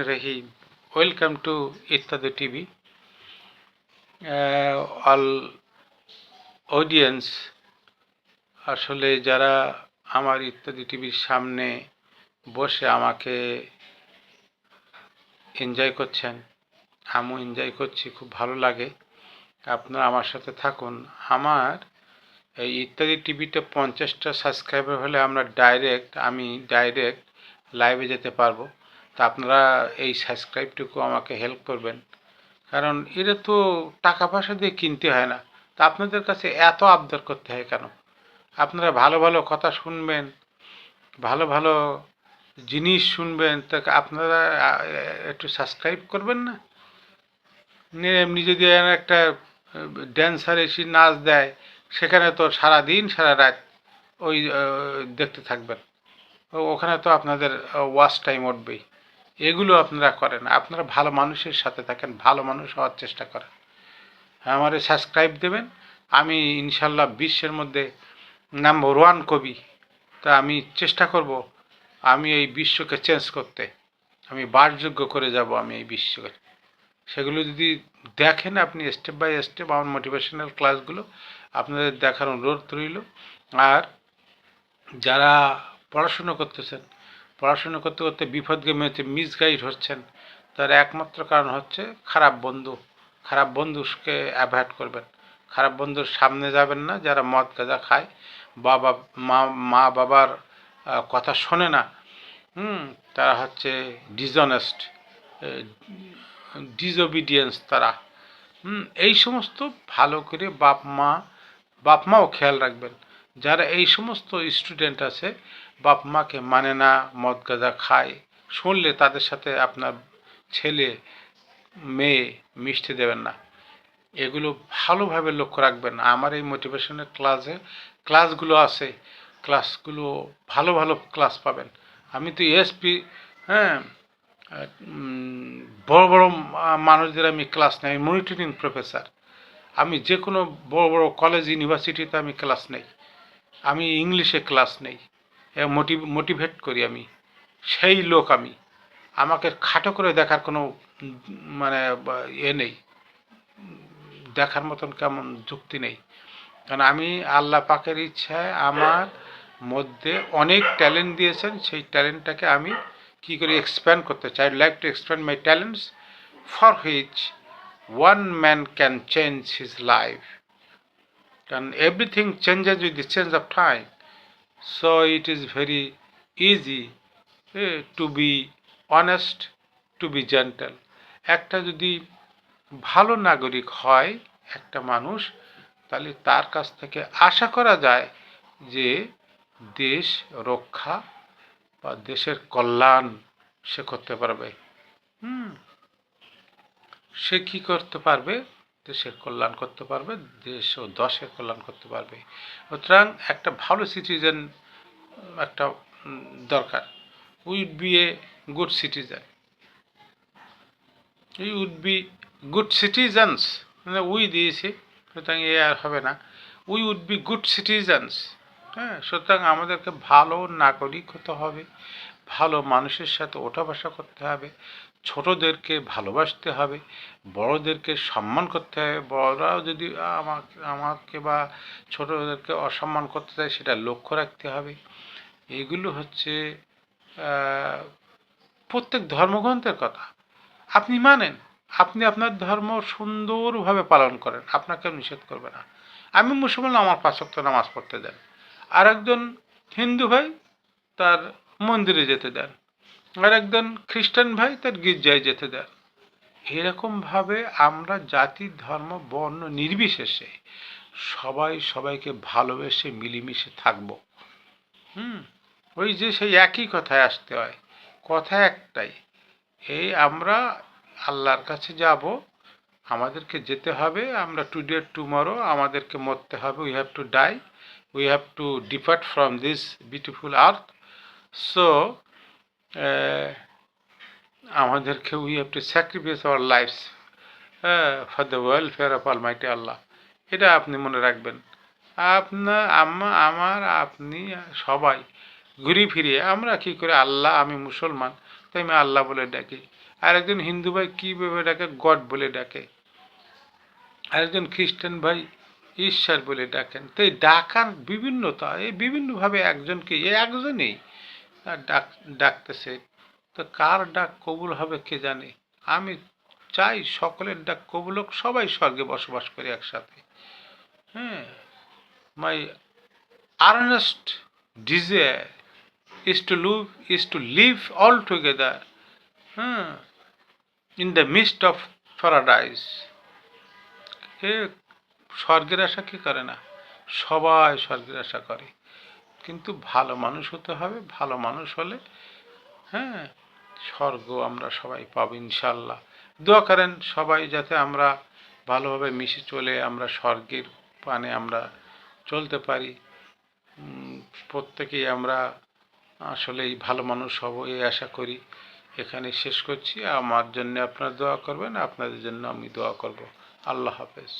Rahim. Welcome to Ittadu TV. All audience, আসলে যারা আমার ইত্যাদি টিভির সামনে বসে আমাকে এনজয় করছেন, আমিও এনজয় করছি, খুব ভালো লাগে। আপনারা আমার সাথে থাকুন। আমার এই ইত্যাদি টিভিতে 50টা সাবস্ক্রাইবার হলে আমি ডাইরেক্ট লাইভে যেতে পারবো। তা আপনারা এই সাবস্ক্রাইবটুকু আমাকে হেল্প করবেন, কারণ এটা তো টাকা পয়সা দিয়ে কিনতে হয় না। তা আপনাদের কাছে এত আবদার করতে হয় কেন? আপনারা ভালো ভালো কথা শুনবেন, ভালো ভালো জিনিস শুনবেন, তা আপনারা একটু সাবস্ক্রাইব করবেন না? এমনি যদি একটা ড্যান্সার এসে নাচ দেয়, সেখানে তো সারাদিন সারা রাত ওই দেখতে থাকবেন, ওখানে তো আপনাদের ওয়াচ টাইম উঠবেই। এগুলো আপনারা করেন। আপনারা ভালো মানুষের সাথে থাকেন, ভালো মানুষ হওয়ার চেষ্টা করেন। আমারে সাবস্ক্রাইব দেবেন। আমি ইনশাল্লাহ বিশ্বের মধ্যে নাম্বার 1 কবি। তা আমি চেষ্টা করব আমি এই বিশ্বকে চেঞ্জ করতে, আমি বাসযোগ্য করে যাব আমি এই বিশ্বকে। সেগুলো যদি দেখেন আপনি স্টেপ বাই স্টেপ আমার মোটিভেশনাল ক্লাসগুলো, আপনাদের দেখার অনুরোধ রইল। আর যারা পড়াশুনো করতেছেন, পড়াশুনো করতে করতে বিপদগামী হচ্ছে, মিসগাইড হচ্ছেন, তার একমাত্র কারণ হচ্ছে খারাপ বন্ধু। খারাপ বন্ধুকে অ্যাভয়েড করবেন, খারাপ বন্ধুর সামনে যাবেন না। যারা মদ গাঁজা খায়, বাবা মা বাবার কথা শোনে না, তারা হচ্ছে ডিসঅনেস্ট, ডিসওবিডিয়েন্স তারা। এই সমস্ত ভালো করে বাপ মাও খেয়াল রাখবেন। যারা এই সমস্ত স্টুডেন্ট আছে, বাপ মাকে মানে না, মদ গাঁজা খায়, শুনলে তাদের সাথে আপনার ছেলে মেয়ে মিশতে দেবেন না। এগুলো ভালোভাবে লক্ষ্য রাখবেন। আমার এই মোটিভেশনের ক্লাসগুলো আছে, ক্লাসগুলো ভালো ভালো ক্লাস পাবেন। আমি তো এসপি, হ্যাঁ, বড় বড় মানুষদের আমি ক্লাস নেই, মনিটরিং প্রফেসর। আমি যে কোনো বড় বড় কলেজ ইউনিভার্সিটিতে আমি ক্লাস নেই, আমি ইংলিশে ক্লাস নেই, মোটিভেট করি আমি। সেই লোক আমি। আমাকে খাটো করে দেখার কোনো মানে নেই, দেখার মতন কেমন যুক্তি নেই। কারণ আমি আল্লাহ পাকের ইচ্ছায় আমার মধ্যে অনেক ট্যালেন্ট দিয়েছেন, সেই ট্যালেন্টটাকে আমি কী করে এক্সপ্যান্ড করতে চাই। Like to expand my talents for which one man can change his life. And everything changes with the change of time. So it is very easy to be honest, to be gentle. একটা যদি ভালো নাগরিক হয় একটা মানুষ, তাহলে তার কাছ থেকে আশা করা যায় যে দেশ রক্ষা বা দেশের কল্যাণ সে করতে পারবে। সে কি করতে পারবে? দেশের কল্যাণ করতে পারবে, দেশ ও দশের কল্যাণ করতে পারবে। সুতরাং একটা ভালো সিটিজেন একটা দরকার। We would be a good citizen, we would be good citizens, মানে উই দিয়েছে, সুতরাং এ আর হবে না। We would be good citizens. হ্যাঁ, সুতরাং আমাদেরকে ভালো নাগরিক হতে হবে, ভালো মানুষের সাথে ওঠা বসা করতে হবে, ছোটদেরকে ভালোবাসতে হবে, বড়দেরকে সম্মান করতে হবে। বড়রাও যদি আমাকে বা ছোটদেরকে অসম্মান করতে চায়, সেটা লক্ষ্য রাখতে হবে। এগুলো হচ্ছে প্রত্যেক ধর্মগ্রন্থের কথা। আপনি মানেন, আপনি আপনার ধর্ম সুন্দরভাবে পালন করেন, আপনাকে নিষেধ করবে না। আমি মুসলমান, আমার 5 ওয়াক্ত নামাজ পড়তে দেন। আর একজন হিন্দু ভাই তার মন্দিরে যেতে দেন, আর একজন খ্রিস্টান ভাই তার গির্জায় যেতে দেন। এরকমভাবে আমরা জাতি ধর্ম বর্ণ নির্বিশেষে সবাই সবাইকে ভালোবেসে মিলেমিশে থাকব। ওই যে সেই একই কথায় আসতে হয়, কথা একটাই, এই আমরা আল্লাহর কাছে যাব, আমাদেরকে যেতে হবে। আমরা টুডে টুমরো আমাদেরকে মরতে হবে। We have to die, we have to depart from this beautiful earth. So আমাদেরকে we have to sacrifice our lives for the welfare of almighty Allah. এটা আপনি মনে রাখবেন। আমার আপনি সবাই ঘুরে ফিরে আমরা কী করে, আল্লাহ আমি মুসলমান, তো আমি আল্লাহ বলে ডাকি, আরেকজন হিন্দু ভাই কীভাবে ডাকে, গড বলে ডাকে, আরেকজন খ্রিস্টান ভাই ঈশ্বর বলে ডাকেন। তো এই ডাকার বিভিন্নতা, এই বিভিন্নভাবে একজনকে একজনেই ডাকতেছে। তো কার ডাক কবুল হবে কে জানে। আমি চাই সকলের ডাক কবুল হোক, সবাই স্বর্গে বসবাস করে একসাথে। হ্যাঁ, মাই Ernst desire is to live all together, in the midst of paradise. হে, স্বর্গের আশা কি করে না? সবাই স্বর্গের আশা করে, কিন্তু ভালো মানুষ হতে হবে। ভালো মানুষ হলে হ্যাঁ, স্বর্গ আমরা সবাই পাবো ইনশাল্লাহ। দোয়া করেন সবাই যাতে আমরা ভালোভাবে মিশে চলে আমরা স্বর্গের পানে আমরা চলতে পারি। প্রত্যেকেই আমরা আসলেই ভালো মানুষ হব এই আশা করি। এখানে শেষ করছি। আমার জন্য আপনারা দোয়া করবেন, আপনাদের জন্য আমি দোয়া করব। আল্লাহ হাফেজ।